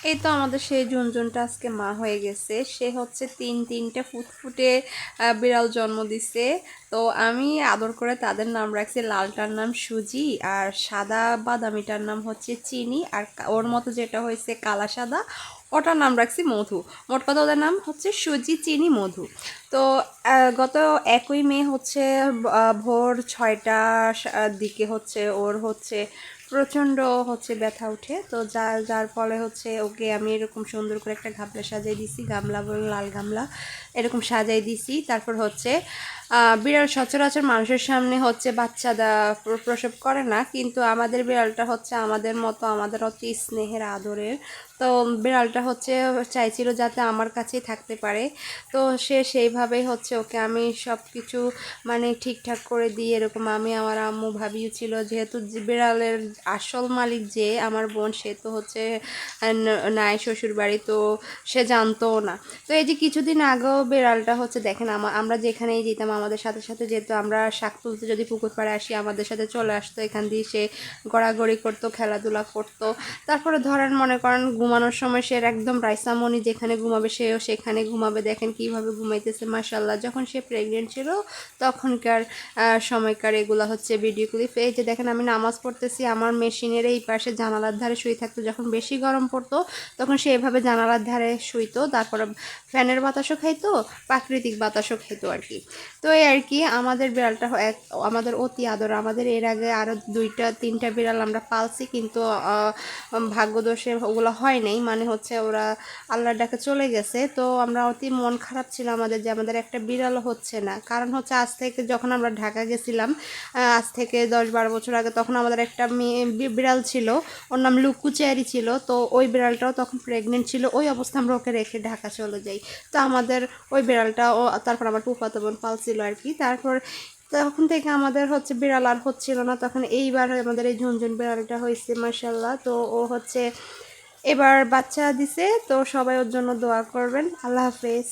এই তো আমাদের সেই ঝুনঝুনটা আজকে মা হয়ে গেছে। সে হচ্ছে তিনটে ফুটফুটে বিড়াল জন্ম দিছে। তো আমি আদর করে তাদের নাম রাখছি, লালটার নাম সুজি, আর সাদা বাদামিটার নাম হচ্ছে চিনি, আর ওর মতো যেটা হয়েছে কালা সাদা ওটার নাম রাখছি মধু। মোট কথা ওদের নাম হচ্ছে সুজি, চিনি, মধু। তো গত 1ই মে হচ্ছে ভোর 6টার দিকে হচ্ছে ওর হচ্ছে প্রচণ্ড হচ্ছে ব্যথা উঠে। তো যার যার ফলে হচ্ছে ওকে আমি এরকম সুন্দর করে একটা গামলা সাজাই দিছি, গামলা বলে লাল গামলা, এরকম সাজাই দিছি। তারপর হচ্ছে বিড়াল সচরাচর মানুষের সামনে হচ্ছে বাচ্চারা প্রসব করে না, কিন্তু আমাদের বিড়ালটা হচ্ছে আমাদের মতো, আমাদের হচ্ছে স্নেহের আদরের। তো বিড়ালটা হচ্ছে চাইছিল যাতে আমার কাছেই থাকতে পারে। তো সে সেইভাবেই হচ্ছে ওকে আমি সব কিছু মানে ঠিকঠাক করে দিই এরকম। আমি আমার আম্মু ভাবিয়েছিল, যেহেতু বিড়ালের আসল মালিক যে আমার বোন, সে তো হচ্ছে নাই শ্বশুর বাড়ি, তো সে জানতোও না। তো এই যে কিছুদিন আগেও বিড়ালটা হচ্ছে দেখেন, আমরা যেখানেই যেতাম আমাদের সাথে সাথে যেত। আমরা শাক তুলতে যদি পুকুর পাড়ে আসি আমাদের সাথে চলে আসতো, এখান দিয়ে সে গড়াগড়ি করতো, খেলাধুলা করতো। তারপরে ধরেন মনে করেন ঘুমানোর সময় সে একদম রাইসামণি, যেখানে ঘুমাবে সেও সেখানে ঘুমাবে। দেখেন কিভাবে ঘুমাইতেছে মাশাল্লাহ। যখন সে প্রেগনেন্ট ছিল তখনকার সময়কার এগুলো হচ্ছে ভিডিও ক্লিপ। এই যে দেখেন আমি নামাজ পড়তেছি, আমার মেশিনের এই পাশে জানালার ধারে শুয়ে থাকতো। যখন বেশি গরম পড়তো তখন সে এভাবে জানালার ধারে শুইতো, তারপরে ফ্যানের বাতাসও খাইতো, প্রাকৃতিক বাতাসও খাইতো আর কি। তো এই আর কি আমাদের বিড়ালটা আমাদের অতি আদর। আমাদের এর আগে আরও 2-3টা বিড়াল আমরা পালছি, কিন্তু ভাগ্যদোষে ওগুলো হয় নাই, মানে হচ্ছে ওরা আল্লাহর ডাকে চলে গেছে। তো আমরা অতি মন খারাপ ছিল আমাদের, যে আমাদের একটা বিড়ালও হচ্ছে না। কারণ হচ্ছে আজ থেকে যখন আমরা ঢাকা গেছিলাম, আজ থেকে 10-12 বছর আগে, তখন আমাদের একটা মেয়ে বিড়াল ছিল, ওর নাম লুকু চেয়ারি ছিল। তো ওই বিড়ালটাও তখন প্রেগনেন্ট ছিল, ওই অবস্থা আমরা ওকে রেখে ঢাকা চলে যাই। তো আমাদের ওই বিড়ালটাও তারপর আমার ফুফাতো বোন পালছিল আর কি। তারপর তখন থেকে আমাদের হচ্ছে বিড়াল আর হচ্ছিল না। তখন এইবার আমাদের এই ঝুনঝুন বিড়ালটা হয়েছে মাশাল্লাহ। তো ও হচ্ছে এবার বাচ্চা দিছে। তো সবাই ওর জন্য দোয়া করবেন। আল্লাহ হাফেজ।